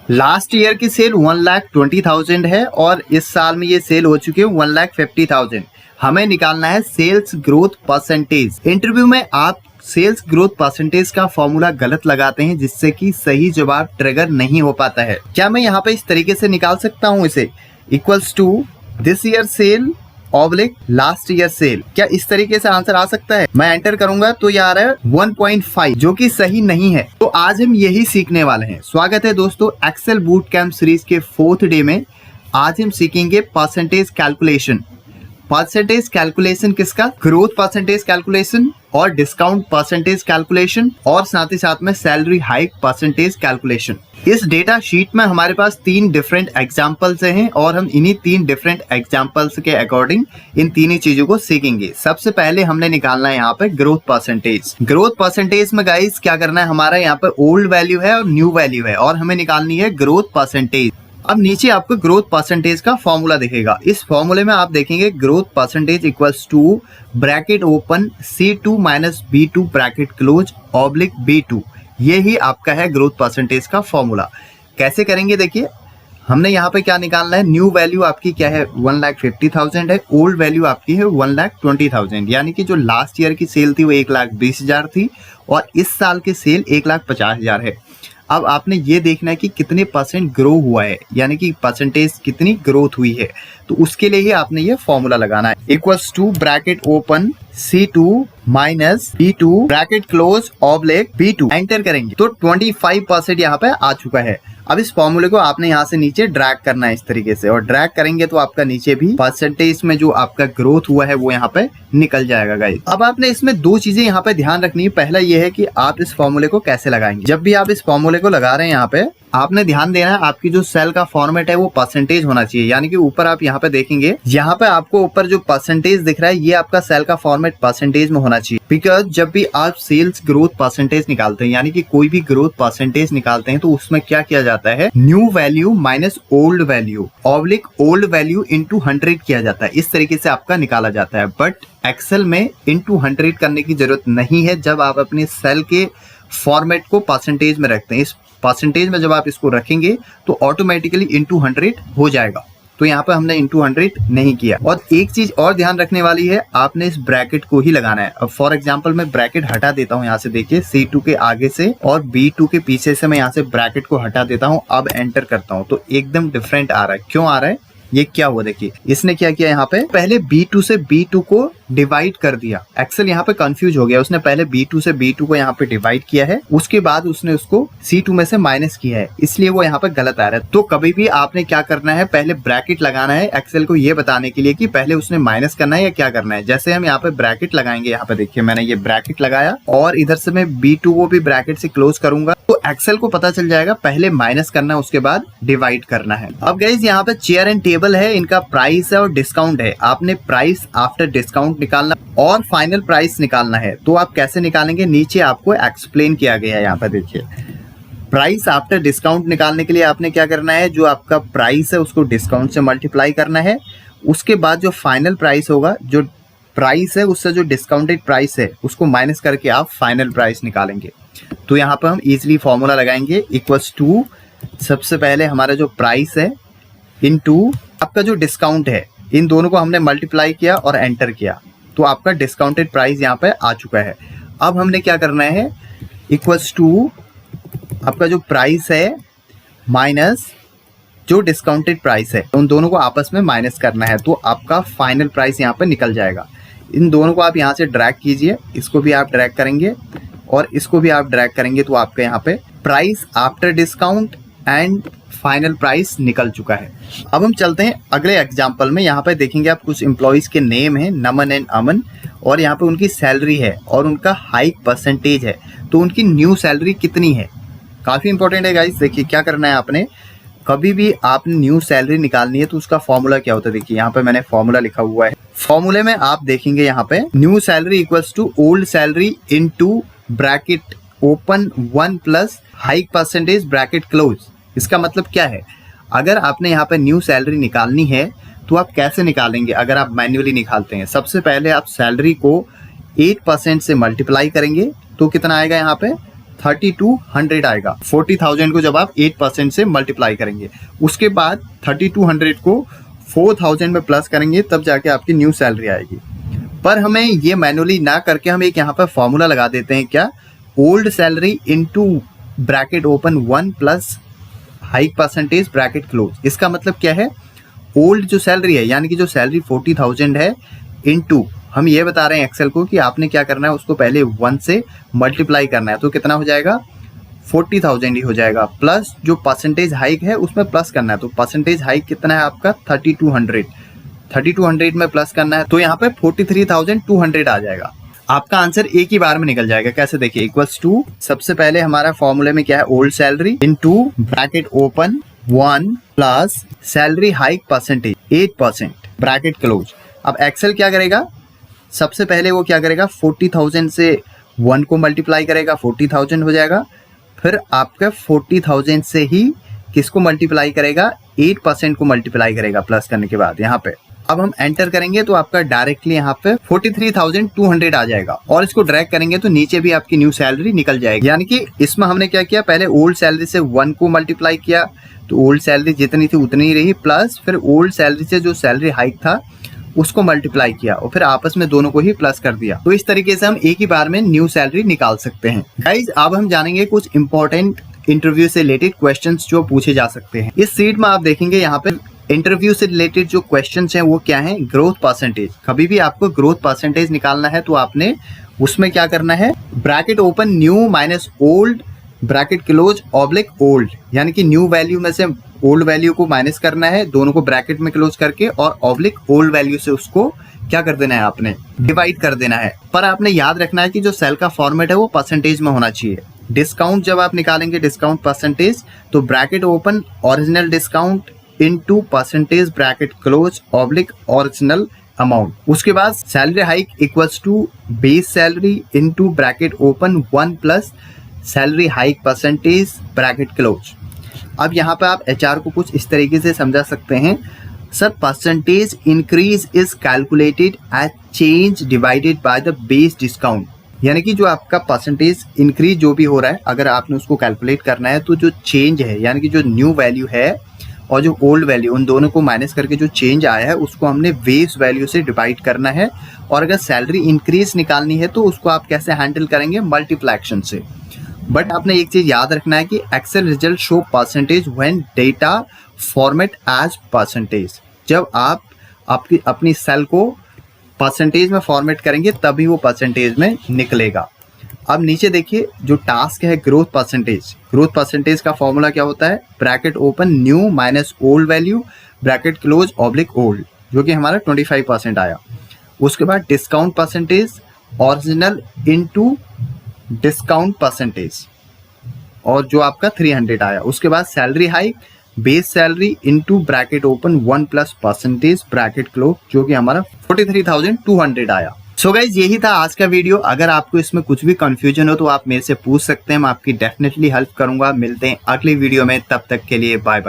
Last year की cell 1,20,000 है और इस साल में ये सेल हो चुकी है 1,50,000। हमें निकालना है सेल्स ग्रोथ परसेंटेज। इंटरव्यू में आप सेल्स ग्रोथ परसेंटेज का फॉर्मूला गलत लगाते हैं जिससे कि सही जवाब ट्रिगर नहीं हो पाता है। क्या मैं यहाँ पे इस तरीके से निकाल सकता हूँ इसे, equals to this year sale oblique last year sale? क्या इस तरीके से आंसर आ सकता है? मैं एंटर करूंगा तो ये आ रहा है 1.5, जो कि सही नहीं है। तो आज हम यही सीखने वाले हैं। स्वागत है दोस्तों एक्सेल बूट कैंप सीरीज के 4th डे में। आज हम सीखेंगे परसेंटेज कैलकुलेशन। परसेंटेज कैलकुलेशन किसका? ग्रोथ परसेंटेज कैलकुलेशन और डिस्काउंट परसेंटेज कैलकुलेशन और साथ ही साथ में सैलरी हाइक परसेंटेज कैलकुलेशन। इस डेटा शीट में हमारे पास 3 डिफरेंट एग्जांपल्स हैं और हम इन्हीं 3 डिफरेंट एग्जांपल्स के अकॉर्डिंग इन तीनों चीजों को सीखेंगे। सबसे पहले हमने निकालना है यहाँ पे ग्रोथ परसेंटेज। ग्रोथ परसेंटेज में गाइस क्या करना है, हमारा यहाँ पे ओल्ड वैल्यू है और न्यू वैल्यू है और हमें निकालनी है ग्रोथ परसेंटेज। अब नीचे आपको ग्रोथ परसेंटेज का फॉर्मूला दिखेगा। इस फॉर्मूले में आप देखेंगे growth percentage equals to bracket open C2 minus B2 bracket close oblique B2। ये ही आपका है ग्रोथ परसेंटेज का फॉर्मूला। कैसे करेंगे देखिए, हमने यहाँ पे क्या निकालना है, न्यू वैल्यू आपकी क्या है 1,50,000 है, ओल्ड वैल्यू आपकी है 1,20,000। यानी कि जो लास्ट ईयर की सेल थी वो 1,20,000 थी और इस साल की सेल 1,50,000 है। अब आपने ये देखना है कि कितने परसेंट ग्रो हुआ है, यानी कि परसेंटेज कितनी ग्रोथ हुई है। तो उसके लिए ही आपने ये फॉर्मूला लगाना है, equals to bracket open C2 minus B2 bracket close oblique B2। Enter करेंगे तो 25% यहाँ पे आ चुका है। अब इस फॉर्मूले को आपने यहाँ से नीचे ड्रैग करना है इस तरीके से, और ड्रैग करेंगे तो आपका नीचे भी परसेंटेज में जो आपका ग्रोथ हुआ है वो यहाँ पे निकल जाएगा गाइस। अब आपने इसमें 2 चीजें यहाँ पे ध्यान रखनी है। पहला ये है कि आप इस फॉर्मूले को कैसे लगाएंगे। जब भी आप इस फॉर्मूले को लगा रहे हैं यहाँ पे आपने ध्यान देना है आपकी जो सेल का फॉर्मेट है वो परसेंटेज होना चाहिए। यानी कि ऊपर आप यहाँ पे देखेंगे, यहाँ पे आपको ऊपर जो परसेंटेज दिख रहा है ये आपका सेल का फॉर्मेट परसेंटेज में होना चाहिए। बिकॉज जब भी आप सेल्स ग्रोथ परसेंटेज निकालते हैं, यानी कि कोई भी ग्रोथ परसेंटेज निकालते हैं, तो उसमें क्या किया जाता है, new value minus old value oblique old value into 100 किया जाता है। इस तरीके से आपका निकाला जाता है। बट एक्सेल में इंटू 100 करने की जरूरत नहीं है। जब आप अपने सेल के फॉर्मेट को परसेंटेज में रखते हैं, इस परसेंटेज में जब आप इसको रखेंगे तो ऑटोमेटिकली इंटू 100 हो जाएगा। तो यहाँ पे हमने इंटू 100 नहीं किया। और एक चीज और ध्यान रखने वाली है, आपने इस ब्रैकेट को ही लगाना है। अब फॉर एग्जांपल मैं ब्रैकेट हटा देता हूँ यहाँ से, देखिए C2 के आगे से और B2 के पीछे से मैं यहाँ से ब्रैकेट को हटा देता हूँ। अब एंटर करता हूँ तो एकदम डिफरेंट आ रहा है। क्यों आ रहा है, ये क्या हुआ देखिए, इसने क्या किया, यहाँ पे पहले B2 से B2 को डिवाइड कर दिया। एक्सेल यहाँ पे कंफ्यूज हो गया, उसने पहले B2 से B2 को यहाँ पे डिवाइड किया है, उसके बाद उसने उसको C2 में से माइनस किया है, इसलिए वो यहाँ पे गलत आ रहा है। तो कभी भी आपने क्या करना है, पहले ब्रैकेट लगाना है एक्सेल को ये बताने के लिए कि पहले उसने माइनस करना है या क्या करना है। जैसे हम यहाँ पे ब्रैकेट लगाएंगे, यहाँ पे देखिए मैंने ये ब्रैकेट लगाया और इधर से मैं B2 को भी ब्रैकेट से क्लोज करूंगा, तो एक्सेल को पता चल जाएगा पहले माइनस करना है उसके बाद डिवाइड करना है। अब गाइस यहाँ पे चेयर एंड टेबल है, इनका प्राइस है और डिस्काउंट है। आपने प्राइस आफ्टर डिस्काउंट निकालना और फाइनल प्राइस निकालना है। तो आप कैसे निकालेंगे, नीचे आपको एक्सप्लेन किया गया है। यहाँ पर देखिए प्राइस आफ्टर डिस्काउंट निकालने के लिए आपने क्या करना है, जो आपका प्राइस है उसको डिस्काउंट से मल्टीप्लाई करना है। उसके बाद जो फाइनल प्राइस होगा, जो प्राइस है उससे जो डिस्काउंटेड प्राइस है उसको माइनस करके आप फाइनल प्राइस निकालेंगे। तो यहाँ पर हम इजिली फॉर्मूला लगाएंगे, इक्वल्स टू सबसे पहले हमारा जो प्राइस है इनटू आपका जो डिस्काउंट है, इन दोनों को हमने मल्टीप्लाई किया और एंटर किया, तो आपका डिस्काउंटेड प्राइस यहाँ पे आ चुका है। अब हमने क्या करना है, इक्वल्स टू आपका जो प्राइस है माइनस जो डिस्काउंटेड प्राइस है, उन दोनों को आपस में माइनस करना है, तो आपका फाइनल प्राइस यहाँ पे निकल जाएगा। इन दोनों को आप यहाँ से ड्रैग कीजिए, इसको भी आप ड्रैग करेंगे और इसको भी आप ड्रैग करेंगे, तो आपके यहाँ पे price after discount and final price निकल चुका है। अब हम चलते हैं अगले एग्जांपल में। यहाँ पे देखेंगे आप कुछ एम्प्लॉइज के नेम है, नमन एंड अमन, और यहाँ पे उनकी सैलरी है और उनका हाइक परसेंटेज है। तो उनकी न्यू सैलरी कितनी है, काफी इंपॉर्टेंट है गाइस। देखिए क्या करना है, आपने कभी भी आपने न्यू सैलरी निकालनी है तो उसका फॉर्मूला क्या होता है, देखिए यहाँ पे मैंने फॉर्मूला लिखा हुआ है। फॉर्मूले में आप देखेंगे यहाँ पे new salary equals to old salary into bracket open 1 plus hike percentage bracket close. इसका मतलब क्या है, अगर आपने यहाँ पे न्यू सैलरी निकालनी है तो आप कैसे निकालेंगे। अगर आप मैन्युअली निकालते हैं, सबसे पहले आप सैलरी को 8% से मल्टीप्लाई करेंगे तो कितना आएगा, यहाँ पे 3200 आएगा। 40,000 को जब आप 8% से मल्टीप्लाई करेंगे, उसके बाद 3200 को 4000 में प्लस करेंगे, तब जाके आपकी न्यू सैलरी आएगी। पर हमें ये मैनुअली ना करके हम एक यहाँ पर फॉर्मूला लगा देते हैं, क्या, old salary into bracket open 1 plus hike percentage bracket close. इसका मतलब क्या है, ओल्ड जो सैलरी है यानी कि जो सैलरी 40,000 है इनटू, हम ये बता रहे हैं एक्सेल को कि आपने क्या करना है, उसको पहले 1 से मल्टीप्लाई करना है, तो कितना हो जाएगा, 40,000 ही हो जाएगा, प्लस जो परसेंटेज हाइक है उसमें प्लस करना है, तो परसेंटेज हाइक कितना है आपका 3200 में प्लस करना है, तो यहाँ पे 43,200 आ जाएगा। आपका आंसर एक ही बार में निकल जाएगा। कैसे, देखिए, इक्वल्स टू, सबसे पहले हमारा फॉर्मूले में क्या है, old salary into bracket open 1 plus salary hike percentage 8% bracket close. अब एक्सेल क्या करेगा, सबसे पहले वो क्या करेगा, 40,000 से 1 को मल्टीप्लाई करेगा, 40,000 हो जाएगा, फिर आपका 40,000 से ही किसको मल्टीप्लाई करेगा, 8% को मल्टीप्लाई करेगा प्लस करने के बाद। यहाँ पे अब हम एंटर करेंगे तो आपका डायरेक्टली यहाँ पे 43,200 आ जाएगा, और इसको ड्रैग करेंगे तो नीचे भी आपकी न्यू सैलरी निकल जाएगी। यानी कि इसमें हमने क्या किया, पहले ओल्ड सैलरी से 1 को मल्टीप्लाई किया, तो ओल्ड सैलरी जितनी थी उतनी ही रही, प्लस फिर ओल्ड सैलरी से जो सैलरी हाइक था उसको मल्टीप्लाई किया, और फिर आपस में दोनों को ही प्लस कर दिया। तो इस तरीके से हम एक ही बार में न्यू सैलरी निकाल सकते हैं। गाइज, अब हम जानेंगे कुछ इंपॉर्टेंट इंटरव्यू से रिलेटेड क्वेश्चंस जो पूछे जा सकते हैं। इस सीट में आप देखेंगे यहाँ पे इंटरव्यू से रिलेटेड जो क्वेश्चंस हैं वो क्या हैं, ग्रोथ परसेंटेज। कभी भी आपको ग्रोथ परसेंटेज निकालना है तो आपने उसमें क्या करना है, bracket open new minus old bracket close oblique old, यानी कि न्यू वैल्यू में से ओल्ड वैल्यू को माइनस करना है, दोनों को ब्रैकेट में क्लोज करके, और ऑब्लिक ओल्ड वैल्यू से उसको क्या कर देना है, आपने डिवाइड कर देना है। पर आपने याद रखना है कि जो सेल का फॉर्मेट है वो परसेंटेज में होना चाहिए। डिस्काउंट जब आप निकालेंगे, डिस्काउंट परसेंटेज, तो bracket open original discount into percentage bracket close oblique original amount. उसके बाद salary hike equals to base salary into bracket open 1 plus salary hike percentage bracket close. अब यहाँ पे आप एचआर को कुछ इस तरीके से समझा सकते हैं, sir, percentage increase is calculated as change divided by the base discount. यानी कि जो आपका परसेंटेज इंक्रीज जो भी हो रहा है, अगर आपने उसको कैलकुलेट करना है तो जो चेंज है यानी कि जो न्यू वैल्यू है और जो ओल्ड वैल्यू, उन दोनों को माइनस करके जो चेंज आया है उसको हमने बेस वैल्यू से डिवाइड करना है। और अगर सैलरी इंक्रीज निकालनी है तो उसको आप कैसे हैंडल करेंगे, मल्टीप्लैक्शन से। बट आपने एक चीज याद रखना है कि Excel result show percentage when data format as percentage. जब आप अपनी सेल को परसेंटेज में फॉर्मेट करेंगे तभी वो परसेंटेज में निकलेगा। अब नीचे देखिए, जो टास्क है ग्रोथ परसेंटेज, ग्रोथ परसेंटेज का फॉर्मूला क्या होता है, bracket open new minus old value bracket close oblique old, जो कि हमारा 25% आया। उसके बाद discount percentage original into discount percentage, और जो आपका 300 आया। उसके बाद salary hike base salary into bracket open 1 plus percentage bracket close, जो कि हमारा 43,200 आया। सो गाइज, यही था आज का वीडियो। अगर आपको इसमें कुछ भी कंफ्यूजन हो तो आप मेरे से पूछ सकते हैं, मैं आपकी डेफिनेटली हेल्प करूंगा। मिलते हैं अगली वीडियो में, तब तक के लिए बाय बाय।